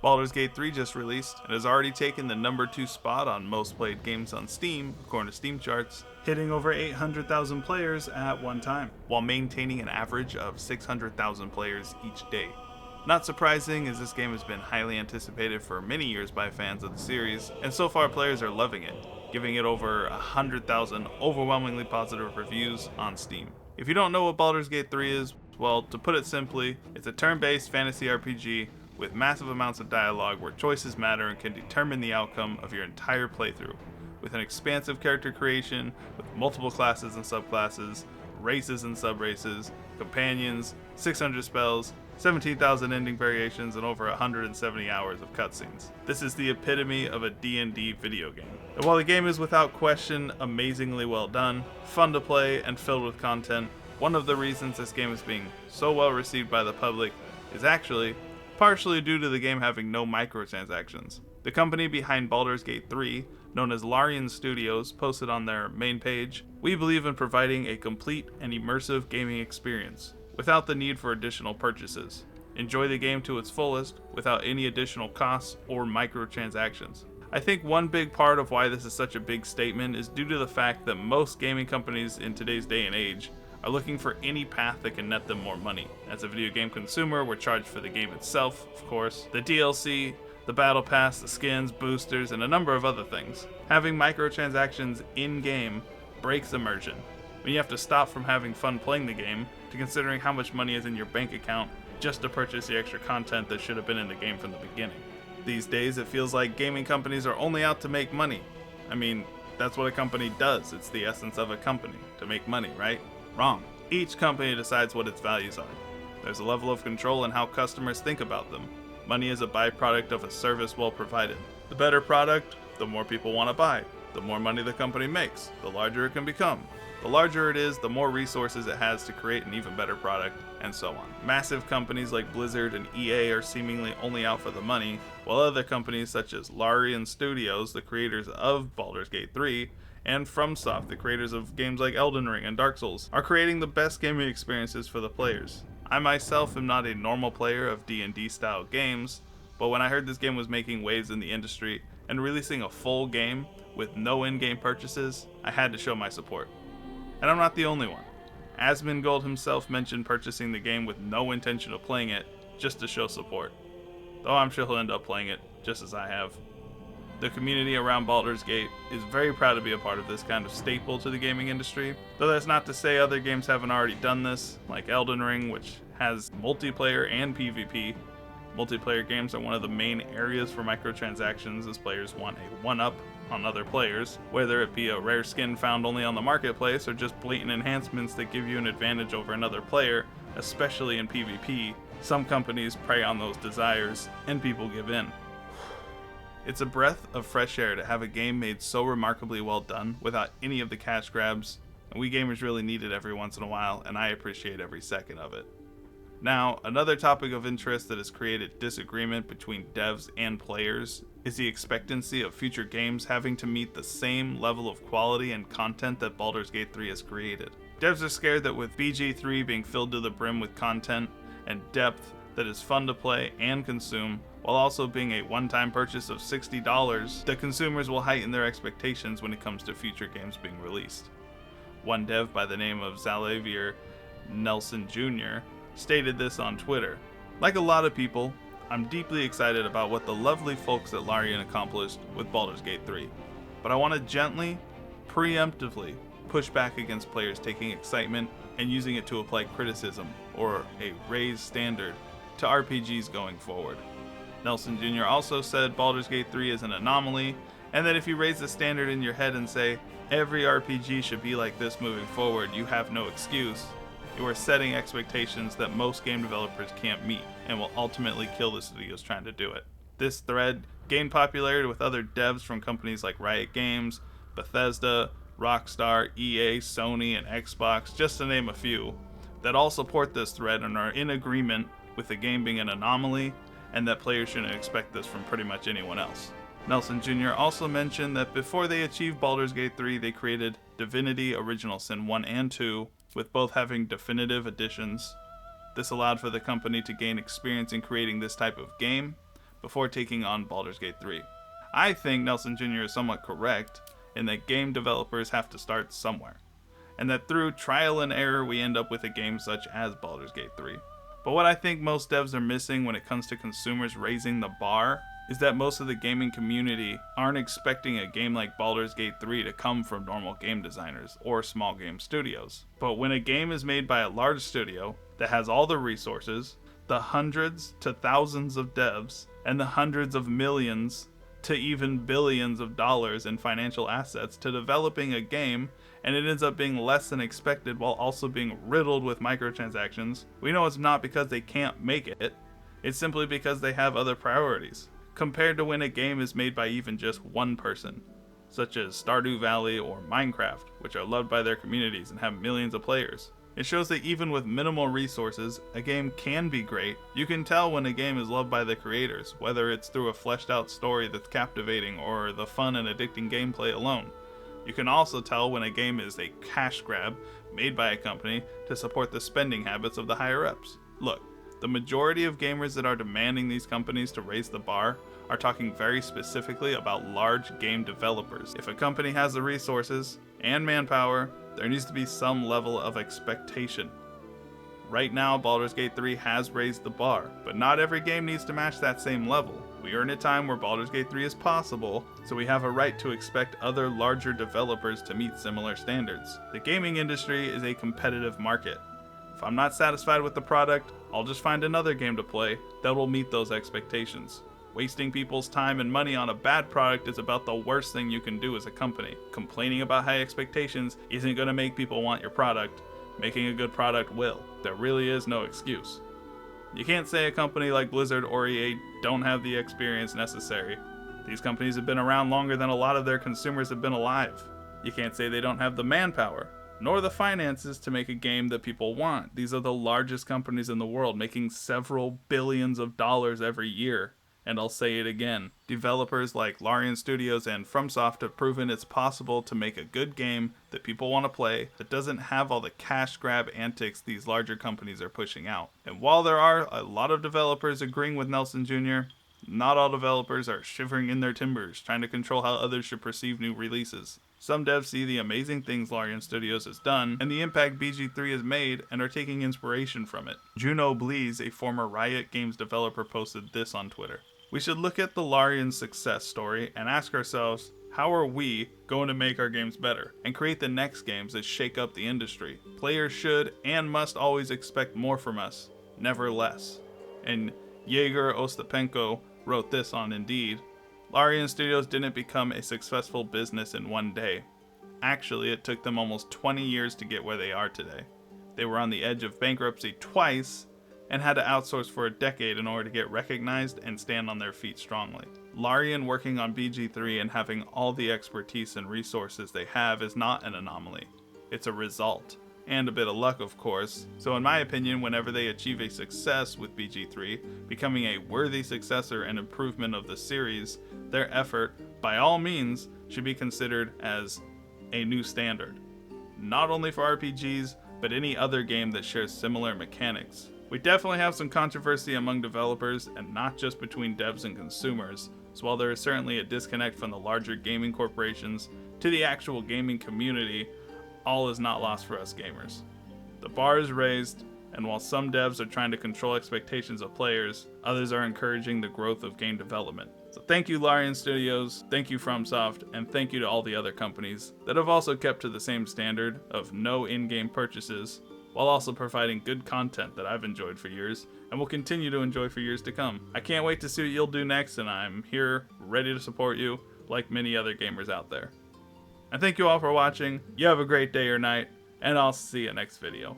Baldur's Gate 3 just released and has already taken the number 2 spot on most played games on Steam, according to Steam charts, hitting over 800,000 players at one time, while maintaining an average of 600,000 players each day. Not surprising, as this game has been highly anticipated for many years by fans of the series, and so far players are loving it, giving it over 100,000 overwhelmingly positive reviews on Steam. If you don't know what Baldur's Gate 3 is, well, to put it simply, it's a turn-based fantasy RPG with massive amounts of dialogue where choices matter and can determine the outcome of your entire playthrough, with an expansive character creation with multiple classes and subclasses, races and subraces, companions, 600 spells, 17,000 ending variations, and over 170 hours of cutscenes. This is the epitome of a D&D video game. And while the game is without question amazingly well done, fun to play, and filled with content, one of the reasons this game is being so well received by the public is actually partially due to the game having no microtransactions. The company behind Baldur's Gate 3, known as Larian Studios, posted on their main page, "We believe in providing a complete and immersive gaming experience, without the need for additional purchases. Enjoy the game to its fullest, without any additional costs or microtransactions." I think one big part of why this is such a big statement is due to the fact that most gaming companies in today's day and age are looking for any path that can net them more money. As a video game consumer, we're charged for the game itself, of course, the DLC, the battle pass, the skins, boosters, and a number of other things. Having microtransactions in-game breaks immersion, when you have to stop from having fun playing the game to considering how much money is in your bank account just to purchase the extra content that should have been in the game from the beginning. These days, it feels like gaming companies are only out to make money. I mean, that's what a company does. It's the essence of a company, to make money, right? Wrong. Each company decides what its values are. There's a level of control in how customers think about them. Money is a byproduct of a service well provided. The better product, the more people want to buy. The more money the company makes, the larger it can become. The larger it is, the more resources it has to create an even better product, and so on. Massive companies like Blizzard and EA are seemingly only out for the money, while other companies such as Larian Studios, the creators of Baldur's Gate 3, and FromSoft, the creators of games like Elden Ring and Dark Souls, are creating the best gaming experiences for the players. I myself am not a normal player of D&D style games, but when I heard this game was making waves in the industry and releasing a full game with no in-game purchases, I had to show my support. And I'm not the only one. Asmongold himself mentioned purchasing the game with no intention of playing it, just to show support. Though I'm sure he'll end up playing it, just as I have. The community around Baldur's Gate is very proud to be a part of this kind of staple to the gaming industry, though that's not to say other games haven't already done this, like Elden Ring, which has multiplayer and PvP. Multiplayer games are one of the main areas for microtransactions, as players want a one-up on other players, whether it be a rare skin found only on the marketplace or just blatant enhancements that give you an advantage over another player, especially in PvP. Some companies prey on those desires, and people give in. It's a breath of fresh air to have a game made so remarkably well done without any of the cash grabs, and we gamers really need it every once in a while, and I appreciate every second of it. Now, another topic of interest that has created disagreement between devs and players is the expectancy of future games having to meet the same level of quality and content that Baldur's Gate 3 has created. Devs are scared that with BG3 being filled to the brim with content and depth that is fun to play and consume, while also being a one-time purchase of $60, that consumers will heighten their expectations when it comes to future games being released. One dev by the name of Xavier Nelson Jr. stated this on Twitter. "Like a lot of people, I'm deeply excited about what the lovely folks at Larian accomplished with Baldur's Gate 3, but I want to gently, preemptively push back against players taking excitement and using it to apply criticism or a raised standard to RPGs going forward." Nelson Jr. also said Baldur's Gate 3 is an anomaly, and that if you raise the standard in your head and say, every RPG should be like this moving forward, you have no excuse. You are setting expectations that most game developers can't meet, and will ultimately kill the studios trying to do it. This thread gained popularity with other devs from companies like Riot Games, Bethesda, Rockstar, EA, Sony, and Xbox, just to name a few, that all support this thread and are in agreement with the game being an anomaly, and that players shouldn't expect this from pretty much anyone else. Nelson Jr. also mentioned that before they achieved Baldur's Gate 3, they created Divinity Original Sin 1 and 2, with both having definitive editions. This allowed for the company to gain experience in creating this type of game, before taking on Baldur's Gate 3. I think Nelson Jr. is somewhat correct in that game developers have to start somewhere, and that through trial and error we end up with a game such as Baldur's Gate 3. But what I think most devs are missing when it comes to consumers raising the bar is that most of the gaming community aren't expecting a game like Baldur's Gate 3 to come from normal game designers or small game studios. But when a game is made by a large studio that has all the resources, the hundreds to thousands of devs, and the hundreds of millions to even billions of dollars in financial assets to developing a game, and it ends up being less than expected while also being riddled with microtransactions, we know it's not because they can't make it, it's simply because they have other priorities. Compared to when a game is made by even just one person, such as Stardew Valley or Minecraft, which are loved by their communities and have millions of players. It shows that even with minimal resources, a game can be great. You can tell when a game is loved by the creators, whether it's through a fleshed out story that's captivating or the fun and addicting gameplay alone. You can also tell when a game is a cash grab made by a company to support the spending habits of the higher ups. Look, the majority of gamers that are demanding these companies to raise the bar are talking very specifically about large game developers. If a company has the resources and manpower, there needs to be some level of expectation. Right now, Baldur's Gate 3 has raised the bar, but not every game needs to match that same level. We are in a time where Baldur's Gate 3 is possible, so we have a right to expect other larger developers to meet similar standards. The gaming industry is a competitive market. If I'm not satisfied with the product, I'll just find another game to play that will meet those expectations. Wasting people's time and money on a bad product is about the worst thing you can do as a company. Complaining about high expectations isn't going to make people want your product. Making a good product will. There really is no excuse. You can't say a company like Blizzard or EA don't have the experience necessary. These companies have been around longer than a lot of their consumers have been alive. You can't say they don't have the manpower, nor the finances to make a game that people want. These are the largest companies in the world, making several billions of dollars every year. And I'll say it again, developers like Larian Studios and FromSoft have proven it's possible to make a good game that people want to play that doesn't have all the cash grab antics these larger companies are pushing out. And while there are a lot of developers agreeing with Nelson Jr., not all developers are shivering in their timbers trying to control how others should perceive new releases. Some devs see the amazing things Larian Studios has done and the impact BG3 has made and are taking inspiration from it. Juno Blees, a former Riot Games developer, posted this on Twitter. We should look at the Larian success story and ask ourselves, how are we going to make our games better and create the next games that shake up the industry? Players should and must always expect more from us, never less. And Yegor Ostapenko wrote this on Indeed. Larian Studios didn't become a successful business in one day. Actually, it took them almost 20 years to get where they are today. They were on the edge of bankruptcy twice and had to outsource for a decade in order to get recognized and stand on their feet strongly. Larian working on BG3 and having all the expertise and resources they have is not an anomaly. It's a result. And a bit of luck, of course. So in my opinion, whenever they achieve a success with BG3, becoming a worthy successor and improvement of the series, their effort, by all means, should be considered as a new standard. Not only for RPGs, but any other game that shares similar mechanics. We definitely have some controversy among developers, and not just between devs and consumers, so while there is certainly a disconnect from the larger gaming corporations to the actual gaming community, all is not lost for us gamers. The bar is raised, and while some devs are trying to control expectations of players, others are encouraging the growth of game development. So thank you Larian Studios, thank you FromSoft, and thank you to all the other companies that have also kept to the same standard of no in-game purchases, while also providing good content that I've enjoyed for years and will continue to enjoy for years to come. I can't wait to see what you'll do next, and I'm here ready to support you like many other gamers out there. And thank you all for watching. You have a great day or night, and I'll see you next video.